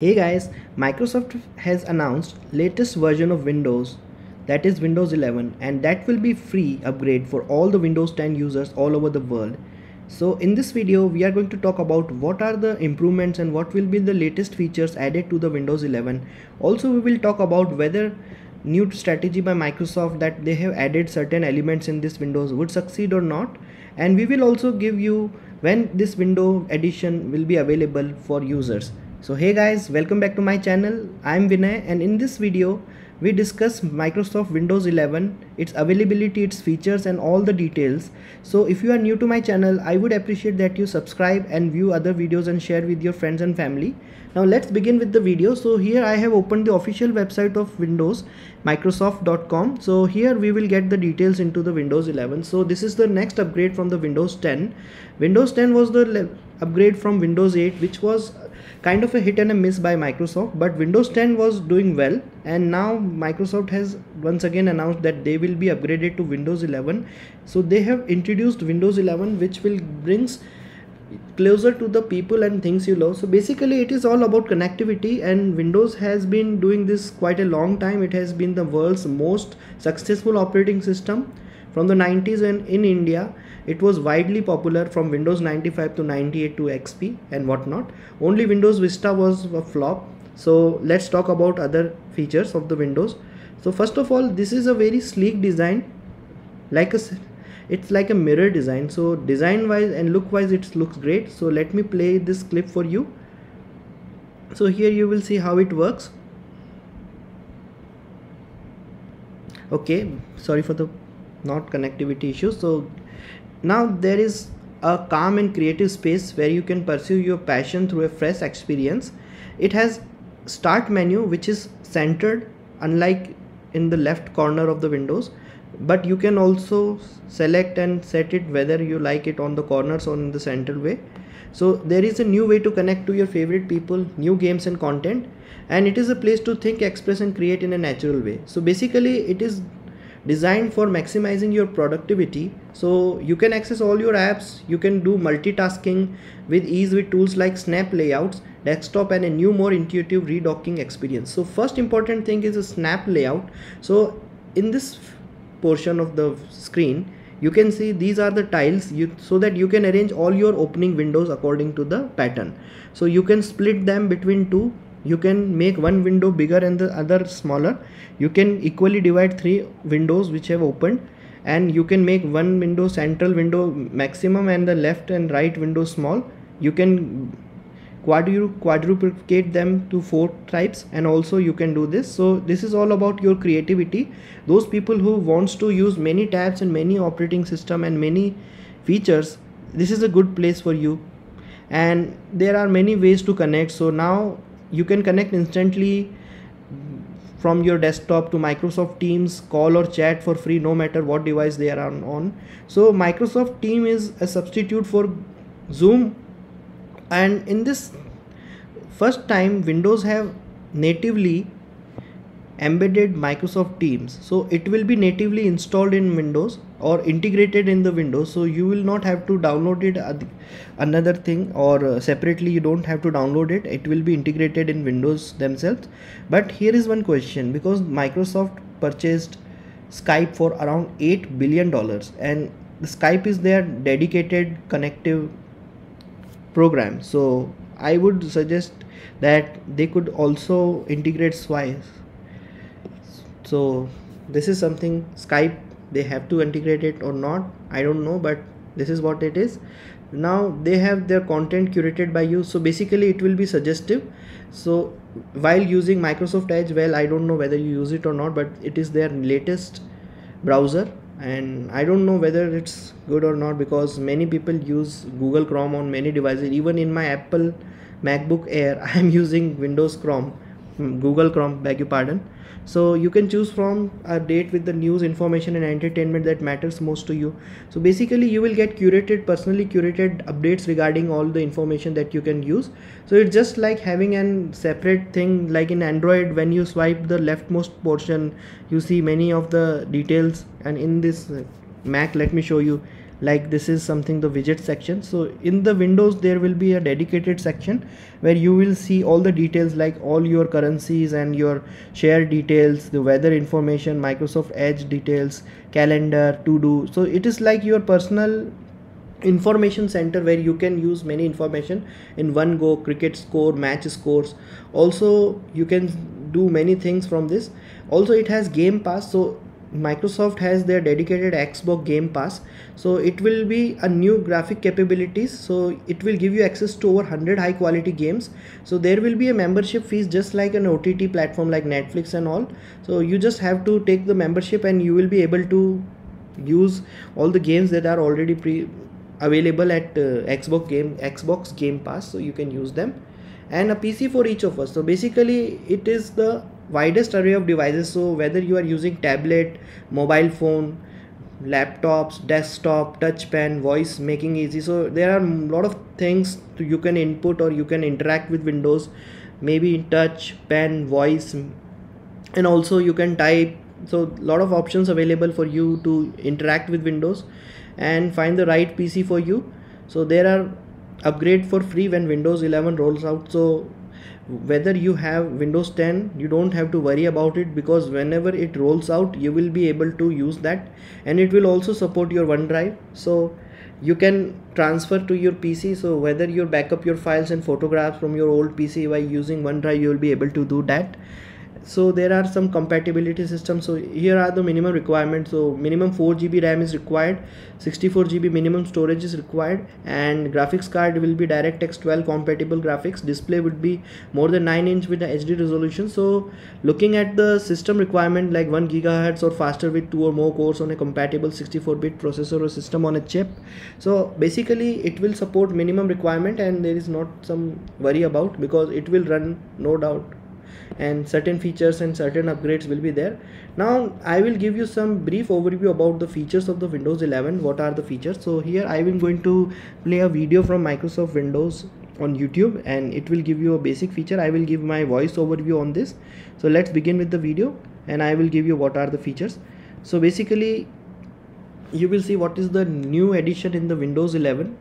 Hey guys, Microsoft has announced latest version of Windows, that is Windows 11, and that will be free upgrade for all the Windows 10 users all over the world. So in this video we are going to talk about what are the improvements and what will be the latest features added to the Windows 11. Also we will talk about whether new strategy by Microsoft that they have added certain elements in this Windows would succeed or not, and we will also give you when this window edition will be available for users. So hey guys, welcome back to my channel. I am Vinay, and in this video we discuss Microsoft Windows 11, its availability, its features and all the details. So if you are new to my channel, I would appreciate that you subscribe and view other videos and share with your friends and family. Now let's begin with the video. So here I have opened the official website of Windows, Microsoft.com. So here we will get the details into the Windows 11. So this is the next upgrade from the Windows 10. Windows 10 was the upgrade from Windows 8, which was kind of a hit and a miss by Microsoft, but Windows 10 was doing well, and now Microsoft has once again announced that they will be upgraded to Windows 11. So they have introduced Windows 11, which will brings closer to the people and things you love. So basically it is all about connectivity, and Windows has been doing this quite a long time. It has been the world's most successful operating system from the 90s, and in India it was widely popular from Windows 95 to 98 to XP and whatnot. Only Windows Vista was a flop. So let's talk about other features of the Windows. So first of all, this is a very sleek design, it's like a mirror design. So design wise and look wise it looks great. So let me play this clip for you. So here you will see how it works. Okay, sorry for the not connectivity issue. So now there is a calm and creative space where you can pursue your passion through a fresh experience. It has start menu which is centered, unlike in the left corner of the Windows, but you can also select and set it whether you like it on the corners or in the central way. So there is a new way to connect to your favorite people, new games and content, and it is a place to think, express and create in a natural way. So basically it is designed for maximizing your productivity. So you can access all your apps, you can do multitasking with ease with tools like snap layouts, desktop and a new more intuitive redocking experience. So first important thing is a snap layout. So in this portion of the screen you can see these are the tiles so that you can arrange all your opening windows according to the pattern. So you can split them between two. You can make one window bigger and the other smaller. You can equally divide three windows which have opened, and you can make one window central window maximum and the left and right window small. You can quadruplicate them to 4 types, and also you can do this. So this is all about your creativity. Those people who wants to use many tabs and many operating system and many features, this is a good place for you. And there are many ways to connect. So now you can connect instantly from your desktop to Microsoft Teams, call or chat for free no matter what device they are on. So Microsoft Teams is a substitute for Zoom, and in this first time Windows have natively embedded Microsoft Teams. So it will be natively installed in Windows or integrated in the Windows, so you will not have to download it another thing, or separately you don't have to download it. It will be integrated in Windows themselves. But here is one question, because Microsoft purchased Skype for around $8 billion, and the Skype is their dedicated connective program. So I would suggest that they could also integrate Swipe. So this is something Skype, they have to integrate it or not, I don't know, but this is what it is. Now they have their content curated by you, so basically it will be suggestive. So while using Microsoft Edge, well, I don't know whether you use it or not, but it is their latest browser, and I don't know whether it's good or not, because many people use Google Chrome on many devices. Even in my Apple MacBook Air I am using Windows Chrome, Google Chrome, beg your pardon. So you can choose from a date with the news, information and entertainment that matters most to you. So basically you will get curated, personally curated updates regarding all the information that you can use. So it's just like having a separate thing, like in Android when you swipe the leftmost portion you see many of the details, and in this Mac, let me show you, like this is something the widget section. So in the Windows there will be a dedicated section where you will see all the details, like all your currencies and your share details, the weather information, Microsoft Edge details, calendar, to do. So it is like your personal information center where you can use many information in one go: cricket score, match scores. Also you can do many things from this. Also it has Game Pass, so Microsoft has their dedicated Xbox Game Pass, so it will be a new graphic capabilities, so it will give you access to over 100 high quality games. So there will be a membership fees just like an OTT platform like Netflix and all. So you just have to take the membership and you will be able to use all the games that are already available at Xbox Game Pass, so you can use them. And a PC for each of us. So basically it is the widest array of devices, so whether you are using tablet, mobile phone, laptops, desktop, touch pen, voice making easy. So there are a lot of things you can input or you can interact with Windows, maybe touch, pen, voice, and also you can type. So a lot of options available for you to interact with Windows and find the right PC for you. So there are upgrade for free when Windows 11 rolls out. So whether you have Windows 10, you don't have to worry about it, because whenever it rolls out you will be able to use that, and it will also support your OneDrive, so you can transfer to your PC. So whether you backup your files and photographs from your old PC by using OneDrive, you will be able to do that. So there are some compatibility systems. So here are the minimum requirements. So minimum 4 GB RAM is required, 64 GB minimum storage is required, and graphics card will be DirectX 12 compatible graphics. Display would be more than 9-inch with the HD resolution. So looking at the system requirement, like 1 GHz or faster with 2 or more cores on a compatible 64-bit processor or system on a chip. So basically it will support minimum requirement, and there is not some worry about, because it will run no doubt, and certain features and certain upgrades will be there. Now I will give you some brief overview about the features of the Windows 11. What are the features? So here I am going to play a video from Microsoft Windows on YouTube, and it will give you a basic feature. I will give my voice overview on this. So let's begin with the video, and I will give you what are the features. So basically you will see what is the new addition in the Windows 11.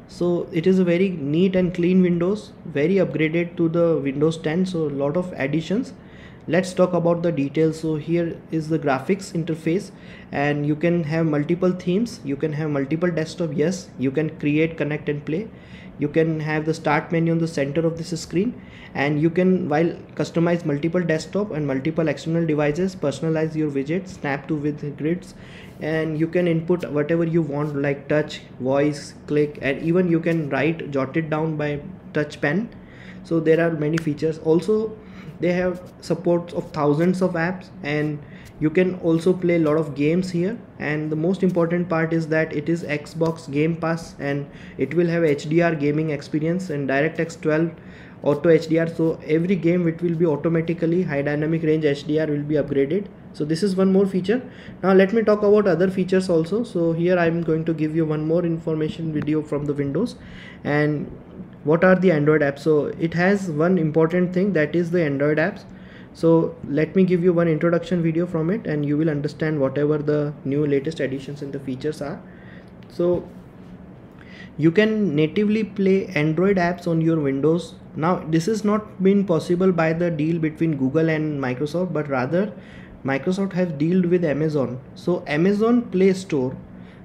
So it is a very neat and clean Windows, very upgraded to the Windows 10. So a lot of additions. Let's talk about the details. So here is the graphics interface, and you can have multiple themes, you can have multiple desktop. Yes, you can create, connect and play. You can have the start menu on the center of this screen, and you can, while customize multiple desktop and multiple external devices, personalize your widgets, snap to with grids, and you can input whatever you want, like touch, voice, click, and even you can write, jot it down by touch pen. So there are many features. Also they have support of thousands of apps, and you can also play a lot of games here. And the most important part is that it is Xbox Game Pass, and it will have HDR gaming experience and DirectX 12 auto HDR. So every game it will be automatically high dynamic range HDR will be upgraded. So this is one more feature. Now let me talk about other features also. So here I'm going to give you one more information video from the Windows. And what are the Android apps? So it has one important thing, that is the Android apps. So let me give you one introduction video from it, and you will understand whatever the new latest additions and the features are. So you can natively play Android apps on your Windows. Now this has not been possible by the deal between Google and Microsoft, but rather Microsoft has dealt with Amazon. So Amazon Play Store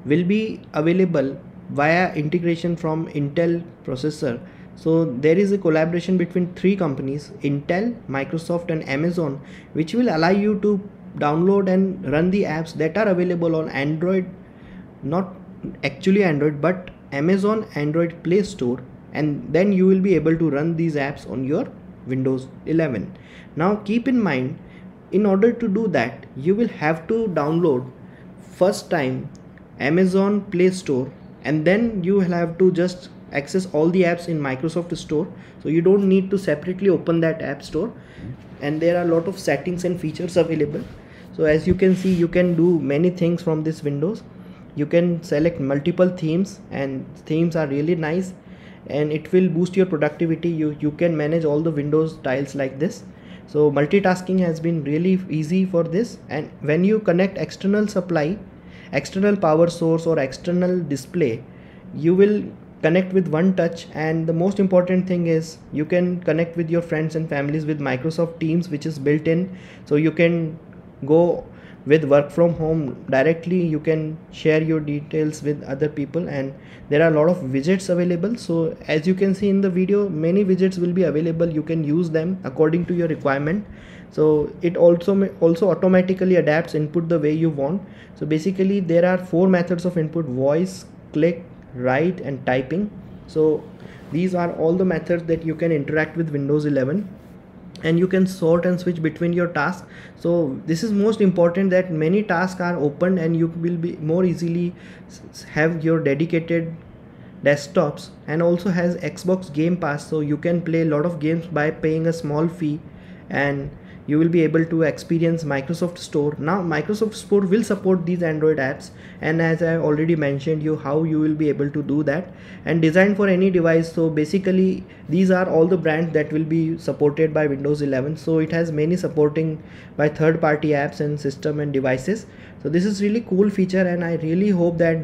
will be available via integration from Intel processor. So there is a collaboration between three companies, Intel, Microsoft and Amazon, which will allow you to download and run the apps that are available on Android, not actually Android, but Amazon Android Play Store, and then you will be able to run these apps on your Windows 11. Now keep in mind, in order to do that, you will have to download first time Amazon Play Store, and then you will have to just access all the apps in Microsoft Store. So you don't need to separately open that app store, and there are a lot of settings and features available. So as you can see, you can do many things from this Windows. You can select multiple themes, and themes are really nice, and it will boost your productivity. You can manage all the Windows tiles like this. So multitasking has been really easy for this, and when you connect external supply external power source or external display, you will connect with one touch. And the most important thing is you can connect with your friends and families with Microsoft Teams, which is built in, so you can go with work from home directly. You can share your details with other people, and there are a lot of widgets available. So as you can see in the video, many widgets will be available. You can use them according to your requirement. So it also automatically adapts input the way you want. So basically there are 4 methods of input: voice, click, write and typing. So these are all the methods that you can interact with Windows 11, and you can sort and switch between your tasks. So this is most important, that many tasks are opened and you will be more easily have your dedicated desktops. And also has Xbox Game Pass, so you can play a lot of games by paying a small fee, and you will be able to experience Microsoft Store. Now Microsoft Store will support these Android apps, and as I already mentioned you how you will be able to do that, and designed for any device. So basically these are all the brands that will be supported by Windows 11. So it has many supporting by third-party apps and system and devices. So this is really cool feature, and I really hope that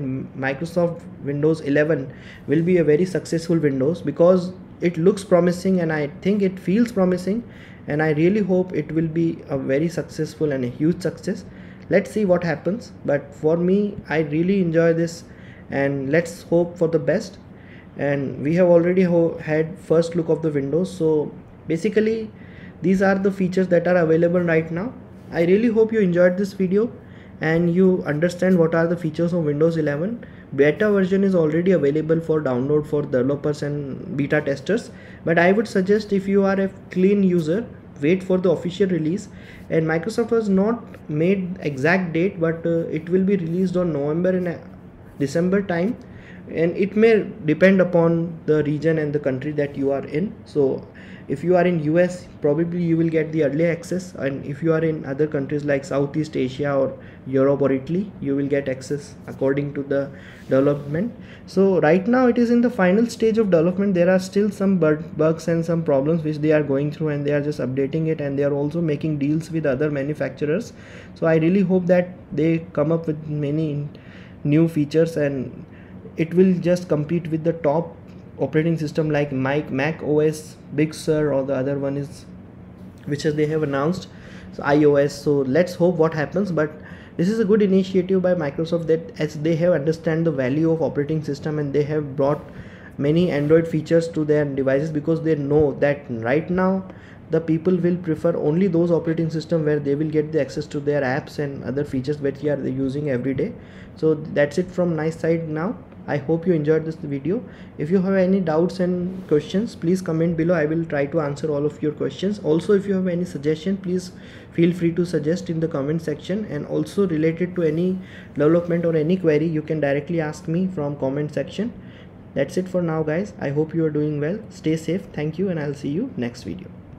Microsoft Windows 11 will be a very successful Windows, because it looks promising and I think it feels promising, and I really hope it will be a very successful and a huge success. Let's see what happens, but for me I really enjoy this, and let's hope for the best. And we have already had first look of the Windows. So basically these are the features that are available right now. I really hope you enjoyed this video and you understand what are the features of Windows 11. Beta version is already available for download for developers and beta testers, but I would suggest, if you are a clean user, wait for the official release. And Microsoft has not made exact date, but it will be released on November and December time, and it may depend upon the region and the country that you are in. So if you are in US, probably you will get the early access, and if you are in other countries like Southeast Asia or Europe or Italy, you will get access according to the development. So right now it is in the final stage of development. There are still some bugs and some problems which they are going through, and they are just updating it, and they are also making deals with other manufacturers. So I really hope that they come up with many new features, and it will just compete with the top operating system like Mac OS, Big Sur, or the other one is which they have announced, so iOS. So let's hope what happens, but this is a good initiative by Microsoft, that as they have understand the value of operating system, and they have brought many Android features to their devices, because they know that right now the people will prefer only those operating system where they will get the access to their apps and other features that they are using every day. So that's it from my side now. I hope you enjoyed this video. If you have any doubts and questions, please comment below. I will try to answer all of your questions. Also, if you have any suggestion, please feel free to suggest in the comment section, and also related to any development or any query, you can directly ask me from comment section. That's it for now guys. I hope you are doing well. Stay safe. Thank you, and I'll see you next video.